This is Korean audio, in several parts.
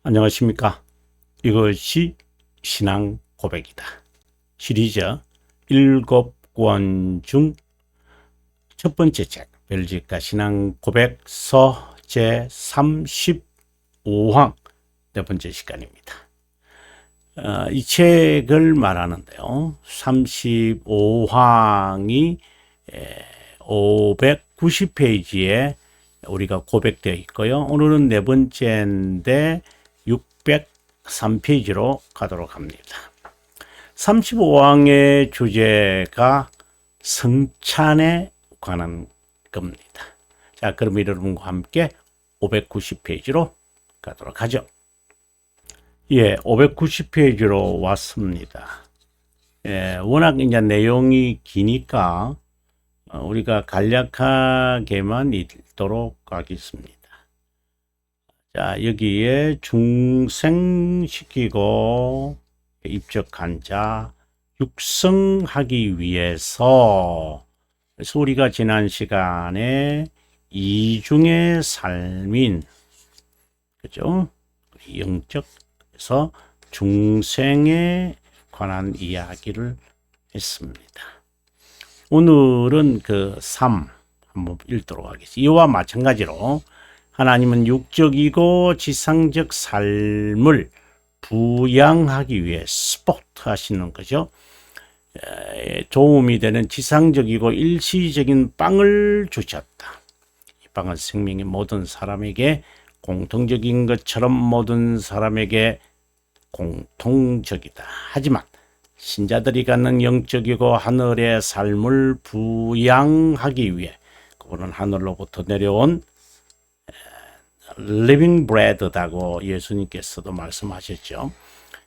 안녕하십니까. 이것이 신앙 고백이다. 시리즈 7권 중 첫 번째 책, 벨지카 신앙 고백서 제 35항 네 번째 시간입니다. 이 책을 말하는데요. 35항이 590페이지에 우리가 고백되어 있고요. 오늘은 네 번째인데 603페이지로 가도록 합니다. 35항의 주제가 성찬에 관한 겁니다. 자, 그럼 여러분과 함께 590페이지로 가도록 하죠. 예, 590페이지로 왔습니다. 예, 워낙 이제 내용이 기니까 우리가 간략하게만 읽도록 하겠습니다. 자, 여기에 중생시키고 입적한 자 육성하기 위해서, 그래서 우리가 지난 시간에 이중의 삶인, 그죠? 영적에서 중생에 관한 이야기를 했습니다. 오늘은 그 3 한번 읽도록 하겠습니다. 이와 마찬가지로 하나님은 육적이고 지상적 삶을 부양하기 위해 스포트 하시는 거죠. 도움이 되는 지상적이고 일시적인 빵을 주셨다. 이 빵은 생명의 모든 사람에게 공통적인 것처럼 모든 사람에게 공통적이다. 하지만 신자들이 갖는 영적이고 하늘의 삶을 부양하기 위해 그분은 하늘로부터 내려온 living bread다고 예수님께서도 말씀하셨죠.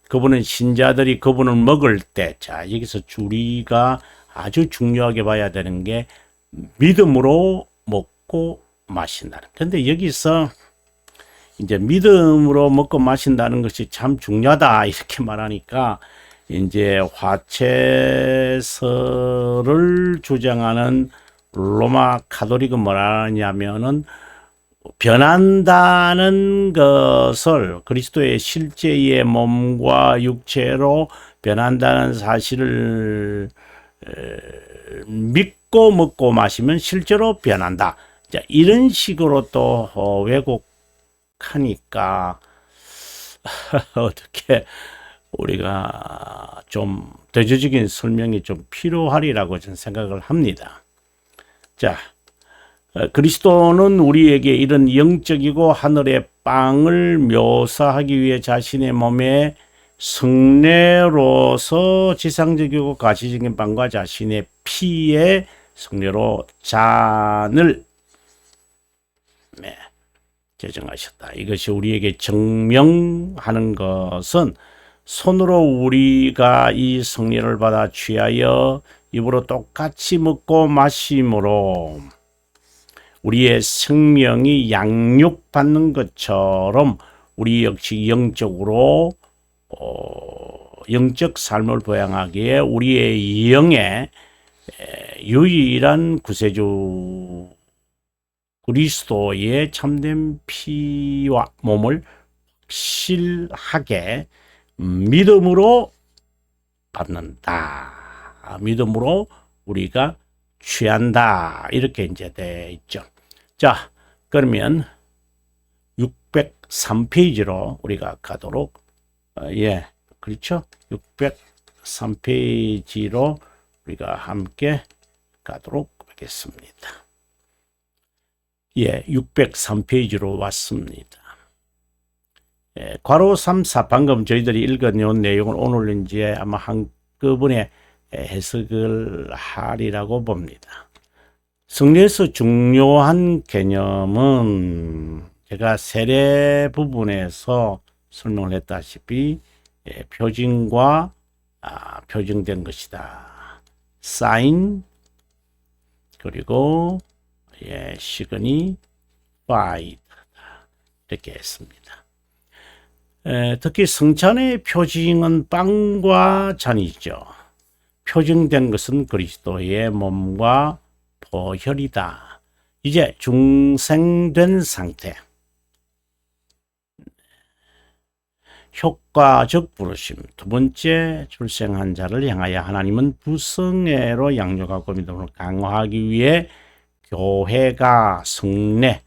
그분은 신자들이 그분을 먹을 때, 자, 여기서 우리가 아주 중요하게 봐야 되는 게 믿음으로 먹고 마신다는. 근데 여기서 이제 믿음으로 먹고 마신다는 것이 참 중요하다 이렇게 말하니까 이제 화채설을 주장하는 로마 카톨릭은 뭐라 하냐면은 변한다는 것을, 그리스도의 실제의 몸과 육체로 변한다는 사실을 믿고 먹고 마시면 실제로 변한다. 자, 이런 식으로 또 왜곡하니까 어떻게 우리가 좀 대조적인 설명이 좀 필요하리라고 저는 생각을 합니다. 자, 그리스도는 우리에게 이런 영적이고 하늘의 빵을 묘사하기 위해 자신의 몸에 성례로서 지상적이고 가시적인 빵과 자신의 피의 성례로 잔을 제정하셨다. 이것이 우리에게 증명하는 것은 손으로 우리가 이 성례를 받아 취하여 입으로 똑같이 먹고 마심으로 우리의 생명이 양육받는 것처럼 우리 역시 영적으로 영적 삶을 보양하기에 우리의 영의 유일한 구세주 그리스도의 참된 피와 몸을 확실하게 믿음으로 받는다. 믿음으로 우리가 취한다. 이렇게 이제 돼 있죠. 자, 그러면 603페이지로 우리가 가도록, 그렇죠? 603페이지로 우리가 함께 가도록 하겠습니다. 603페이지로 왔습니다. 괄호 3, 4 방금 저희들이 읽은 내용을 오늘 이제 아마 한꺼번에 해석을 하리라고 봅니다. 성례에서 중요한 개념은 제가 세례 부분에서 설명을 했다시피 표징과 표징된 것이다. 사인 그리고 시그니파이드 이렇게 했습니다. 특히 성찬의 표징은 빵과 잔이죠. 표징된 것은 그리스도의 몸과 보혈이다. 이제 중생된 상태. 효과적 부르심. 두 번째, 출생한 자를 향하여 하나님은 부성애로 양육하고 믿음을 강화하기 위해 교회가 성례.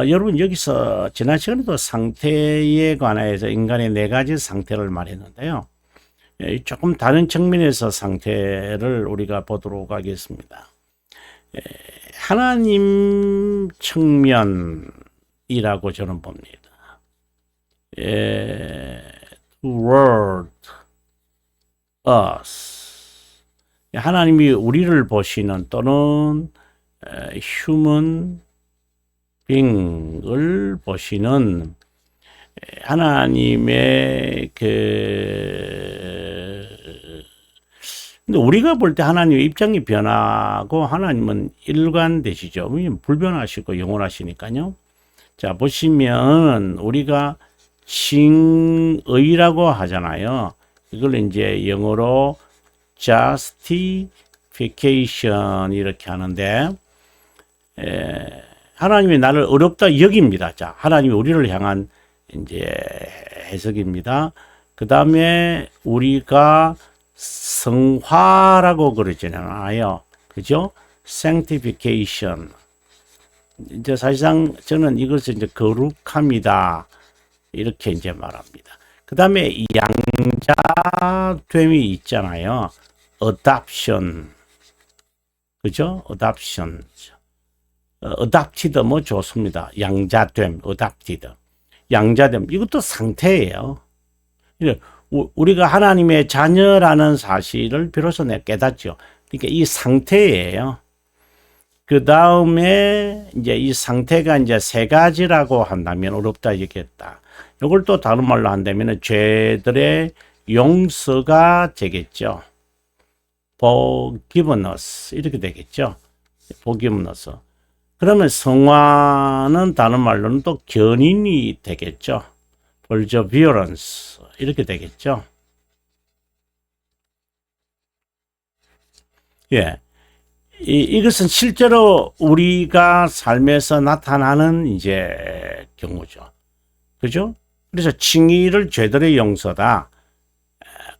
여러분 여기서 지난 시간에도 상태에 관해서 인간의 네 가지 상태를 말했는데요. 조금 다른 측면에서 상태를 우리가 보도록 하겠습니다. 하나님 측면이라고 저는 봅니다. Toward us. 하나님이 우리를 보시는 또는 human being을 보시는 하나님의 근데 우리가 볼 때 하나님의 입장이 변하고 하나님은 일관되시죠. 불변하시고 영원하시니까요. 자, 보시면 우리가 칭의라고 하잖아요. 이걸 이제 영어로 justification 이렇게 하는데 하나님이 나를 어렵다 여깁니다. 자, 하나님이 우리를 향한 이제 해석입니다. 그 다음에 우리가 성화라고 그러잖아요. 그죠? sanctification. 이제 사실상 저는 이것을 이제 거룩함이다. 이렇게 이제 말합니다. 그 다음에 양자됨이 있잖아요. adoption. 그죠? adoption. adopted 뭐 좋습니다. 양자됨, adopted. 양자됨. 이것도 상태예요. 우리가 하나님의 자녀라는 사실을 비로소 깨닫죠. 그러니까 이 상태예요. 그 다음에 이제 이 상태가 이제 세 가지라고 한다면 어렵다 얘기했다. 이걸 또 다른 말로 한다면 죄들의 용서가 되겠죠. forgiveness 이렇게 되겠죠. forgiveness. 그러면 성화는 다른 말로는 또 견인이 되겠죠. perseverance 이렇게 되겠죠. 예. 이것은 실제로 우리가 삶에서 나타나는 이제 경우죠. 그죠? 그래서 칭의를 죄들의 용서다.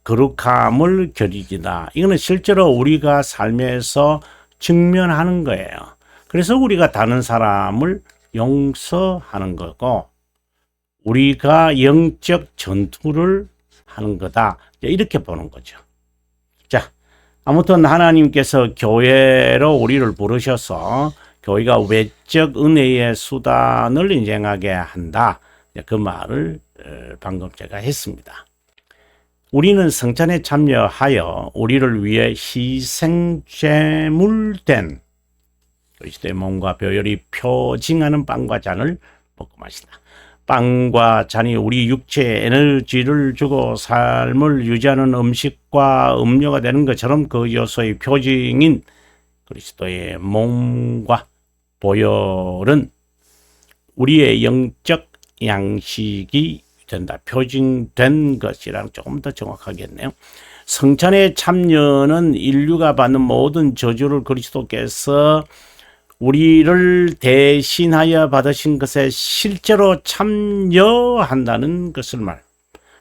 거룩함을 겨리기다. 이거는 실제로 우리가 삶에서 직면하는 거예요. 그래서 우리가 다른 사람을 용서하는 거고 우리가 영적 전투를 하는 거다. 이렇게 보는 거죠. 자, 아무튼 하나님께서 교회로 우리를 부르셔서 교회가 외적 은혜의 수단을 인정하게 한다. 그 말을 방금 제가 했습니다. 우리는 성찬에 참여하여 우리를 위해 희생제물된 그리스도의 몸과 보혈이 표징하는 빵과 잔을 먹고 마신다. 빵과 잔이 우리 육체에 에너지를 주고 삶을 유지하는 음식과 음료가 되는 것처럼 그 요소의 표징인 그리스도의 몸과 보혈은 우리의 영적 양식이 된다. 표징된 것이랑 조금 더 정확하겠네요. 성찬의 참여는 인류가 받는 모든 저주를 그리스도께서 우리를 대신하여 받으신 것에 실제로 참여한다는 것을 말.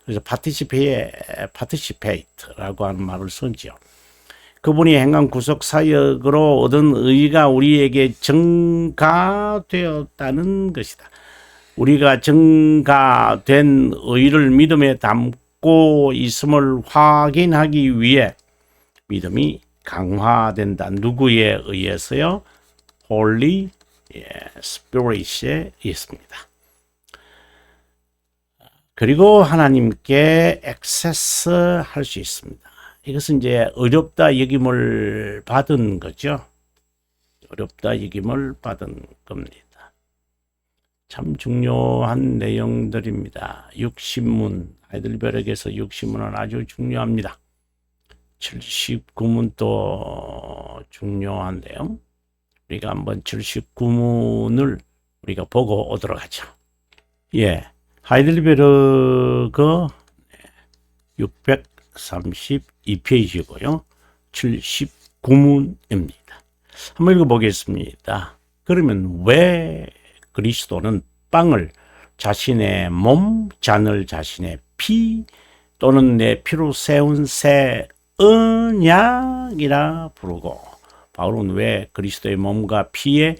그래서 participate라고 하는 말을 쓰지요. 그분이 행한 구속 사역으로 얻은 의가 우리에게 증가되었다는 것이다. 우리가 증가된 의를 믿음에 담고 있음을 확인하기 위해 믿음이 강화된다. 누구에 의해서요? Holy Spirit에 있습니다. 그리고 하나님께 액세스할 수 있습니다. 이것은 이제 어렵다 여김을 받은 거죠. 어렵다 여김을 받은 겁니다. 참 중요한 내용들입니다. 육신문, 하이델베르크에서 육신문은 아주 중요합니다. 79문도 중요한데요. 우리가 한번 79문을 우리가 보고 오도록 하죠. 예, 하이델베르크 632페이지고요. 79문입니다. 한번 읽어보겠습니다. 그러면 왜 그리스도는 빵을 자신의 몸, 잔을 자신의 피 또는 내 피로 세운 새 언약이라 부르고, 바울은 왜 그리스도의 몸과 피의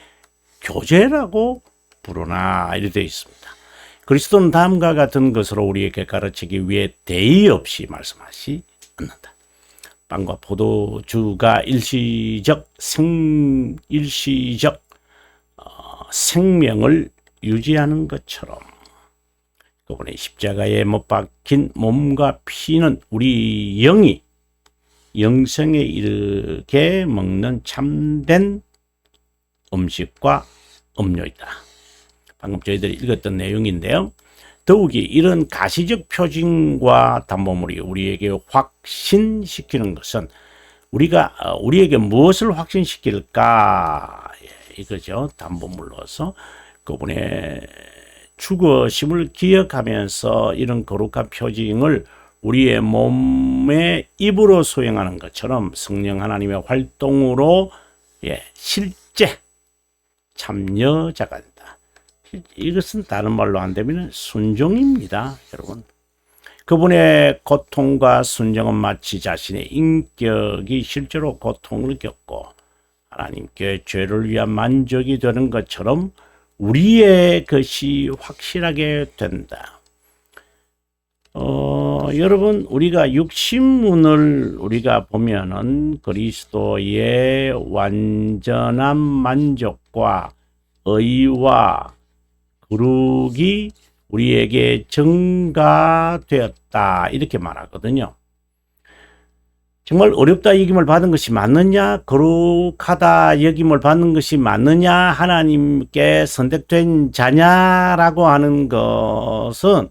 교제라고 부르나 이렇게 되어 있습니다. 그리스도는 다음과 같은 것으로 우리에게 가르치기 위해 대의 없이 말씀하지 않는다. 빵과 포도주가 일시적 생명을 유지하는 것처럼 그분의 십자가에 못 박힌 몸과 피는 우리 영이 영생에 이르게 먹는 참된 음식과 음료이다. 방금 저희들이 읽었던 내용인데요. 더욱이 이런 가시적 표징과 담보물이 우리에게 확신시키는 것은 우리에게 무엇을 확신시킬까? 이거죠. 담보물로서 그분의 죽으심을 기억하면서 이런 거룩한 표징을 우리의 몸에 입으로 수행하는 것처럼 성령 하나님의 활동으로 실제 참여자가 된다. 이것은 다른 말로 한다면 순종입니다, 여러분. 그분의 고통과 순종은 마치 자신의 인격이 실제로 고통을 겪고 하나님께 죄를 위한 만족이 되는 것처럼 우리의 것이 확실하게 된다. 여러분, 우리가 육신문을 우리가 보면은 그리스도의 완전한 만족과 의와 거룩이 우리에게 증가되었다 이렇게 말하거든요. 정말 어렵다 여김을 받은 것이 맞느냐, 거룩하다 여김을 받는 것이 맞느냐, 하나님께 선택된 자냐라고 하는 것은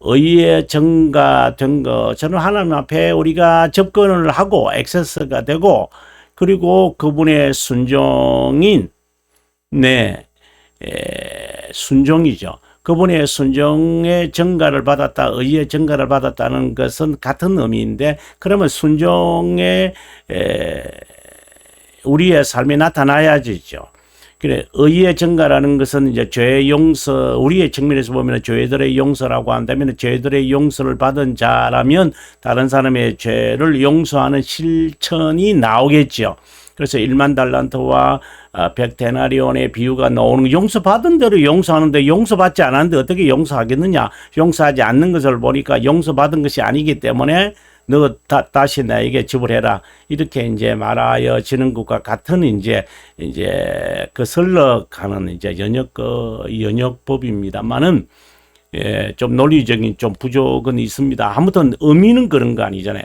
의에 증가된 것처럼 하나님 앞에 우리가 접근을 하고 액세스가 되고, 그리고 그분의 순종인 순종이죠. 그분의 순종의 증가를 받았다, 의의 증가를 받았다는 것은 같은 의미인데, 그러면 순종의 우리의 삶에 나타나야지죠. 그래, 의의 증가라는 것은 이제 죄의 용서, 우리의 측면에서 보면 죄들의 용서라고 한다면, 죄들의 용서를 받은 자라면 다른 사람의 죄를 용서하는 실천이 나오겠죠. 그래서 1만 달란트와 100데나리온의 비유가 나오는, 용서받은 대로 용서하는데 용서받지 않았는데 어떻게 용서하겠느냐. 용서하지 않는 것을 보니까 용서받은 것이 아니기 때문에 너 다시 나에게 지불해라, 이렇게 이제 말하여지는 것과 같은 이제 그 설렁하는 이제 연역법입니다만은, 좀 논리적인 좀 부족은 있습니다. 아무튼 의미는 그런 거 아니잖아요.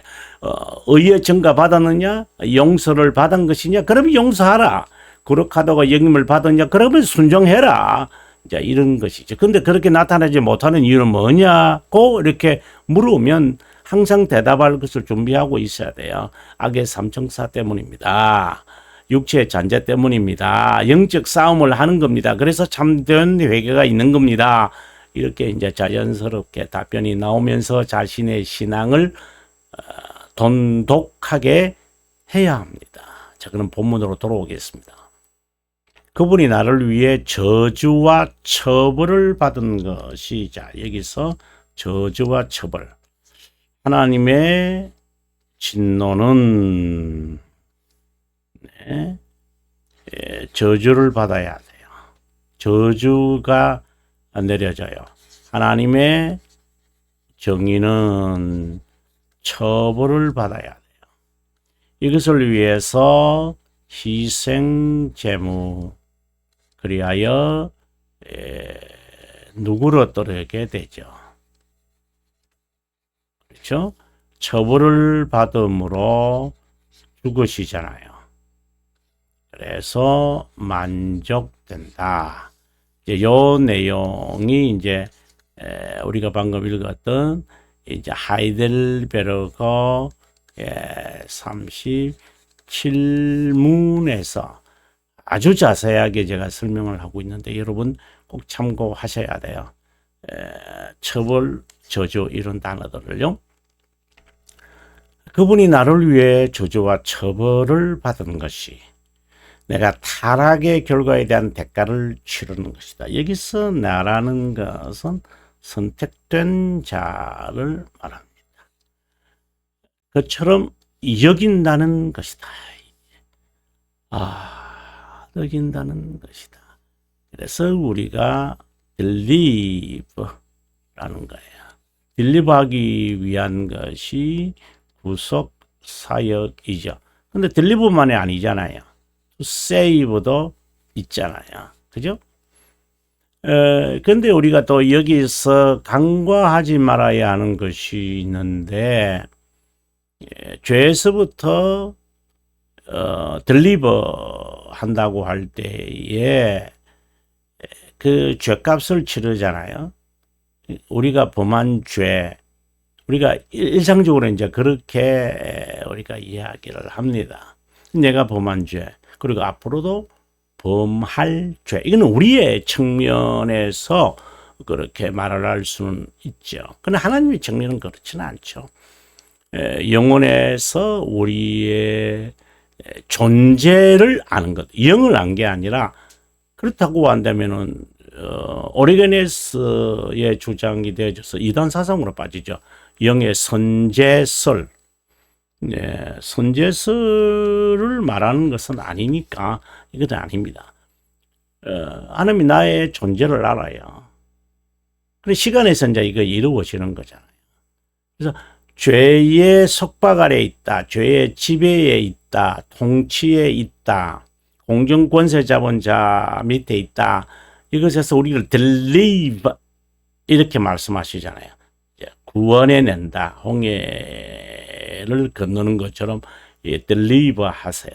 의의 증가 받았느냐, 용서를 받은 것이냐, 그러면 용서하라. 거룩하다고 영임을 받았냐, 그러면 순종해라. 이제 이런 것이죠. 근데 그렇게 나타나지 못하는 이유는 뭐냐고 이렇게 물으면 항상 대답할 것을 준비하고 있어야 돼요. 악의 삼총사 때문입니다. 육체의 잔재 때문입니다. 영적 싸움을 하는 겁니다. 그래서 참된 회개가 있는 겁니다. 이렇게 이제 자연스럽게 답변이 나오면서 자신의 신앙을 돈독하게 해야 합니다. 자, 그럼 본문으로 돌아오겠습니다. 그분이 나를 위해 저주와 처벌을 받은 것이, 자, 여기서 저주와 처벌. 하나님의 진노는 저주를 받아야 돼요. 저주가 내려져요. 하나님의 정의는 처벌을 받아야 돼요. 이것을 위해서 희생 제무, 그리하여 누구를 얻게 되죠. 그렇죠? 처벌을 받음으로 죽으시잖아요. 그래서 만족된다. 이제 요 내용이 이제 우리가 방금 읽었던 이제 하이델베르거 37문에서 아주 자세하게 제가 설명을 하고 있는데 여러분 꼭 참고하셔야 돼요. 처벌, 저주 이런 단어들을요. 그분이 나를 위해 저주와 처벌을 받은 것이 내가 타락의 결과에 대한 대가를 치르는 것이다. 여기서 나라는 것은 선택된 자를 말합니다. 그처럼 여긴다는 것이다. 여긴다는 것이다. 그래서 우리가 delivera는 거예요. 딜리버하기 위한 것이 구속 사역이죠. 근데 딜리버만이 아니잖아요. to save도 있잖아요. 그죠? 근데 우리가 또 여기서 간과하지 말아야 하는 것이 있는데, 죄에서부터 딜리버 한다고 할 때에 그 죄값을 치르잖아요. 우리가 범한 죄, 우리가 일상적으로 이제 그렇게 우리가 이야기를 합니다. 내가 범한 죄, 그리고 앞으로도 범할 죄. 이거는 우리의 측면에서 그렇게 말을 할 수는 있죠. 그러나 하나님의 측면은 그렇지는 않죠. 영혼에서 우리의 존재를 아는 것, 영을 안 게 아니라, 그렇다고 한다면은 오리게네스의 주장이 되어져서 이단 사상으로 빠지죠. 영의 선제설, 선제설을 말하는 것은 아니니까 이것도 아닙니다. 하나님이 나의 존재를 알아요. 그래 시간에서 이제 이거 이루어지는 거잖아요. 그래서 죄의 속박 아래 있다, 죄의 지배에 있다, 통치에 있다, 공정 권세 잡은 자 밑에 있다. 이것에서 우리를 deliver 이렇게 말씀하시잖아요. 구원해낸다, 홍해를 건너는 것처럼 deliver 하세요.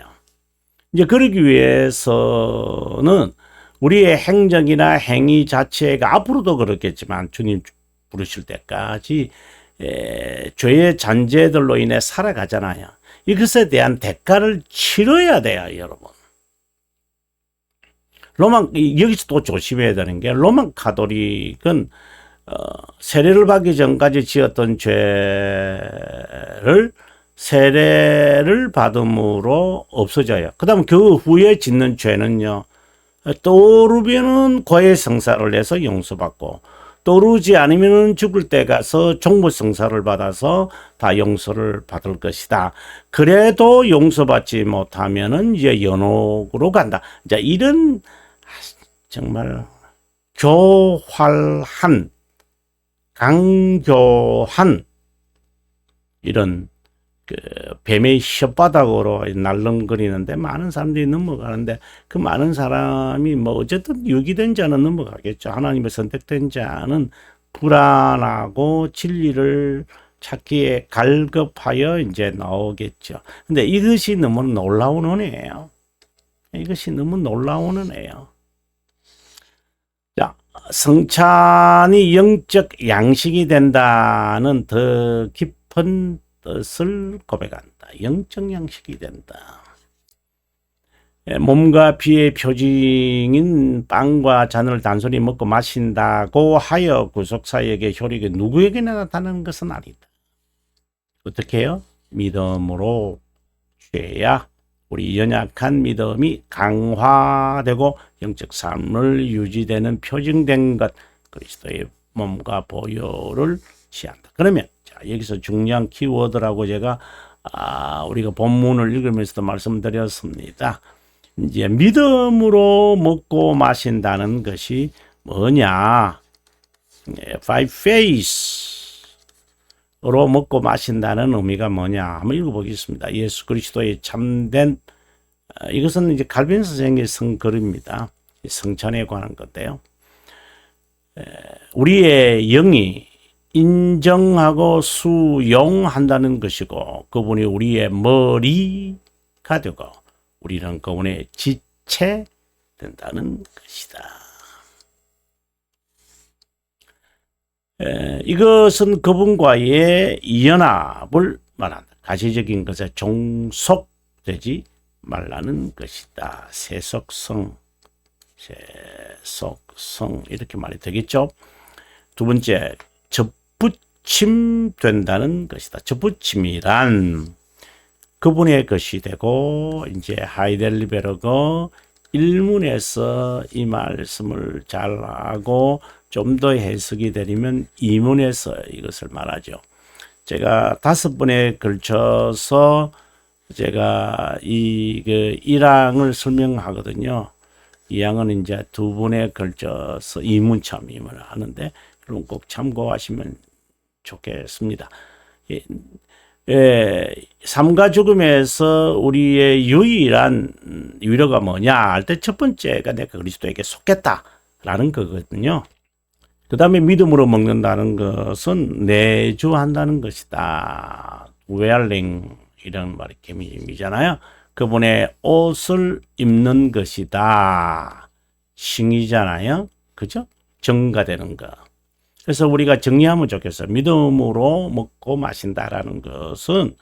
이제 그러기 위해서는 우리의 행정이나 행위 자체가 앞으로도 그렇겠지만 주님 부르실 때까지 죄의 잔재들로 인해 살아가잖아요. 이것에 대한 대가를 치러야 돼요, 여러분. 여기서 또 조심해야 되는 게, 로만 가톨릭은 세례를 받기 전까지 지었던 죄를 세례를 받음으로 없어져요. 그 다음 그 후에 짓는 죄는요, 떠오르면은 고해성사를 해서 용서받고, 떠오르지 않으면 죽을 때 가서 종부성사를 받아서 다 용서를 받을 것이다. 그래도 용서받지 못하면은 이제 연옥으로 간다. 이제 이런 정말 교활한, 강교한 이런 그 뱀의 혓바닥으로 날름거리는데 많은 사람들이 넘어가는데, 그 많은 사람이 뭐 어쨌든 유기된 자는 넘어가겠죠. 하나님의 선택된 자는 불안하고 진리를 찾기에 갈급하여 이제 나오겠죠. 근데 이것이 너무 놀라운 은혜예요. 이것이 너무 놀라운 은혜예요. 자, 성찬이 영적 양식이 된다는 더 깊은 뜻을 고백한다. 영적 양식이 된다. 몸과 피의 표징인 빵과 잔을 단순히 먹고 마신다고 하여 구속사역의 효력이 누구에게나 나타나는 것은 아니다. 어떻게 해요? 믿음으로 죄야 우리 연약한 믿음이 강화되고 영적 삶을 유지되는 표징된 것, 그리스도의 몸과 보혈을 취한다. 그러면 여기서 중요한 키워드라고 제가 우리가 본문을 읽으면서도 말씀드렸습니다. 이제 믿음으로 먹고 마신다는 것이 뭐냐? By faith로 먹고 마신다는 의미가 뭐냐? 한번 읽어보겠습니다. 예수 그리스도의 참된, 이것은 이제 칼빈 선생의 성글입니다. 성찬에 관한 건데요. 우리의 영이 인정하고 수용한다는 것이고, 그분이 우리의 머리가 되고 우리는 그분의 지체 된다는 것이다. 이것은 그분과의 연합을 말한다. 가시적인 것에 종속되지 말라는 것이다. 세속성 이렇게 말이 되겠죠. 두 번째, 접붙임 된다는 것이다. 접붙임이란 그분의 것이 되고, 이제 하이델베르거 1문에서 이 말씀을 잘 하고 좀 더 해석이 되려면 2문에서 이것을 말하죠. 제가 5번에 걸쳐서 제가 이 1항을 설명하거든요. 2항은 이제 2번에 걸쳐서 2문 참임을 하는데, 그럼 꼭 참고하시면 좋겠습니다. 삶과 죽음에서 우리의 유일한 위로가 뭐냐 할 때 첫 번째가 내가 그리스도에게 속겠다라는 거거든요. 그 다음에 믿음으로 먹는다는 것은 내주한다는 것이다. 웨어링 이런 말이 개념이잖아요. 그분의 옷을 입는 것이다. 싱이잖아요. 그죠? 정가되는 거. 그래서 우리가 정리하면 좋겠어요. 믿음으로 먹고 마신다라는 것은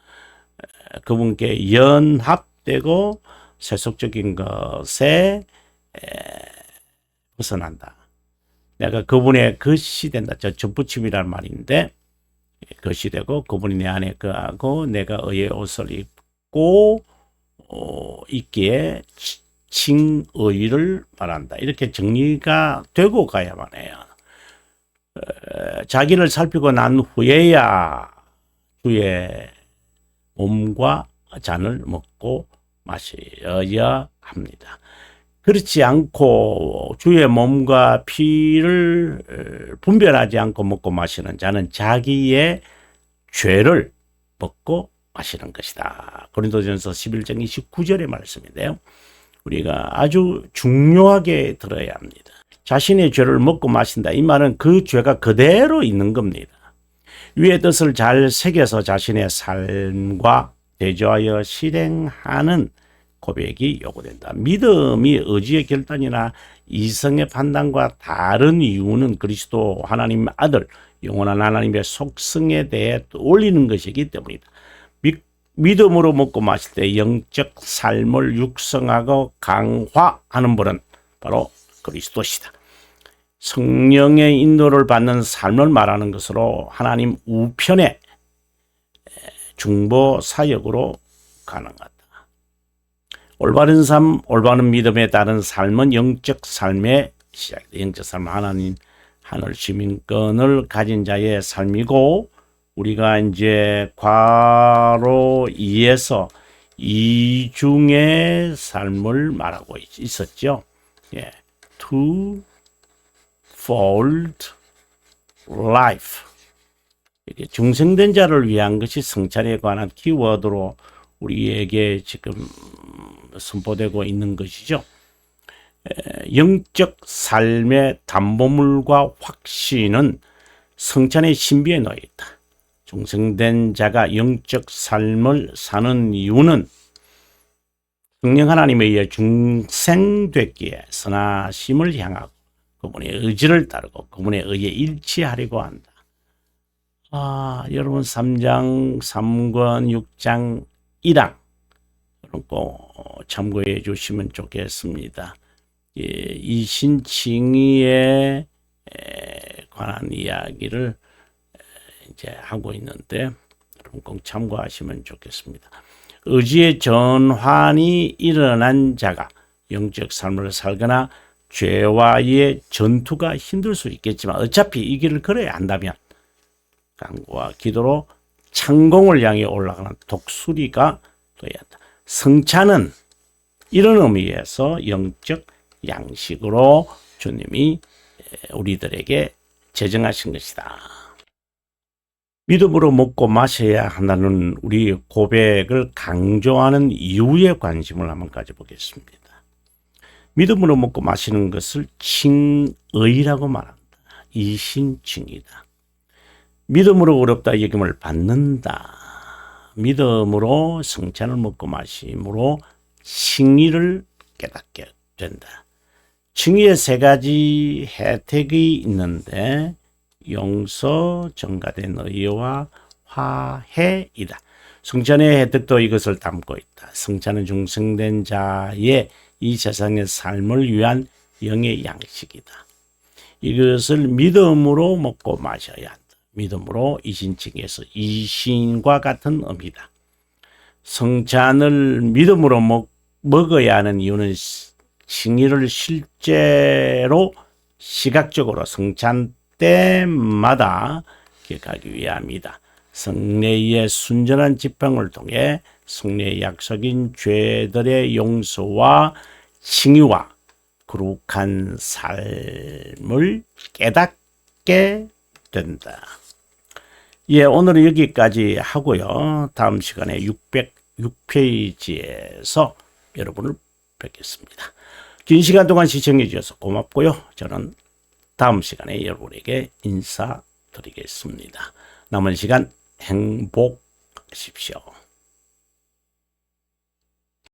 그분께 연합되고 세속적인 것에 벗어난다. 내가 그분의 것이 된다. 저 접붙임이라는 말인데, 것이 되고 그분이 내 안에 거하고 내가 의의 옷을 입고 있기에 칭의를 말한다. 이렇게 정리가 되고 가야만 해요. 자기를 살피고 난 후에야 주의 몸과 잔을 먹고 마셔야 합니다. 그렇지 않고 주의 몸과 피를 분별하지 않고 먹고 마시는 자는 자기의 죄를 먹고 마시는 것이다. 고린도전서 11장 29절의 말씀인데요. 우리가 아주 중요하게 들어야 합니다. 자신의 죄를 먹고 마신다. 이 말은 그 죄가 그대로 있는 겁니다. 위의 뜻을 잘 새겨서 자신의 삶과 대조하여 실행하는 고백이 요구된다. 믿음이 의지의 결단이나 이성의 판단과 다른 이유는 그리스도 하나님 아들, 영원한 하나님의 속성에 대해 올리는 것이기 때문이다. 믿음으로 먹고 마실 때 영적 삶을 육성하고 강화하는 분은 바로 그리스도시다. 성령의 인도를 받는 삶을 말하는 것으로 하나님 우편의 중보 사역으로 가능하다. 올바른 삶, 올바른 믿음에 따른 삶은 영적 삶의 시작이다. 영적 삶은 하나님 하늘 시민권을 가진 자의 삶이고, 우리가 이제 괄호 2에서 이중의 삶을 말하고 있었죠. 예. Twofold life. 이게 중생된 자를 위한 것이 성찬에 관한 키워드로 우리에게 지금 선포되고 있는 것이죠. 영적 삶의 담보물과 확신은 성찬의 신비에 놓여 있다. 중생된 자가 영적 삶을 사는 이유는 성령 하나님에 의해 중생됐기에 선하심을 향하고 그분의 의지를 따르고 그분의 의에 일치하려고 한다. 여러분 3장 3권 6장 1항 꼭 참고해 주시면 좋겠습니다. 이신칭의에 관한 이야기를 이제 하고 있는데 여러분 꼭 참고하시면 좋겠습니다. 의지의 전환이 일어난 자가 영적 삶을 살거나 죄와의 전투가 힘들 수 있겠지만 어차피 이 길을 걸어야 한다면 간구와 기도로 창공을 향해 올라가는 독수리가 되어야 한다. 성찬은 이런 의미에서 영적 양식으로 주님이 우리들에게 제정하신 것이다. 믿음으로 먹고 마셔야 한다는 우리 고백을 강조하는 이유에 관심을 한번 가져보겠습니다. 믿음으로 먹고 마시는 것을 칭의라고 말한다. 이신칭이다. 믿음으로 어렵다 여김을 받는다. 믿음으로 성찬을 먹고 마심으로 칭의를 깨닫게 된다. 칭의의 3가지 혜택이 있는데 용서, 정가된 의와 화해이다. 성찬의 혜택도 이것을 담고 있다. 성찬은 중생된 자의 이 세상의 삶을 위한 영의 양식이다. 이것을 믿음으로 먹고 마셔야 한다. 믿음으로 이신칭에서 이신과 같은 의미다. 성찬을 믿음으로 먹어야 하는 이유는 칭의를 실제로 시각적으로 성찬 때마다 기억하기 위함이다. 성례의 순전한 집행을 통해 성례의 약속인 죄들의 용서와 칭의와 거룩한 삶을 깨닫게 된다. 예, 오늘은 여기까지 하고요. 다음 시간에 606페이지에서 여러분을 뵙겠습니다. 긴 시간 동안 시청해 주셔서 고맙고요. 저는 다음 시간에 여러분에게 인사드리겠습니다. 남은 시간 행복하십시오.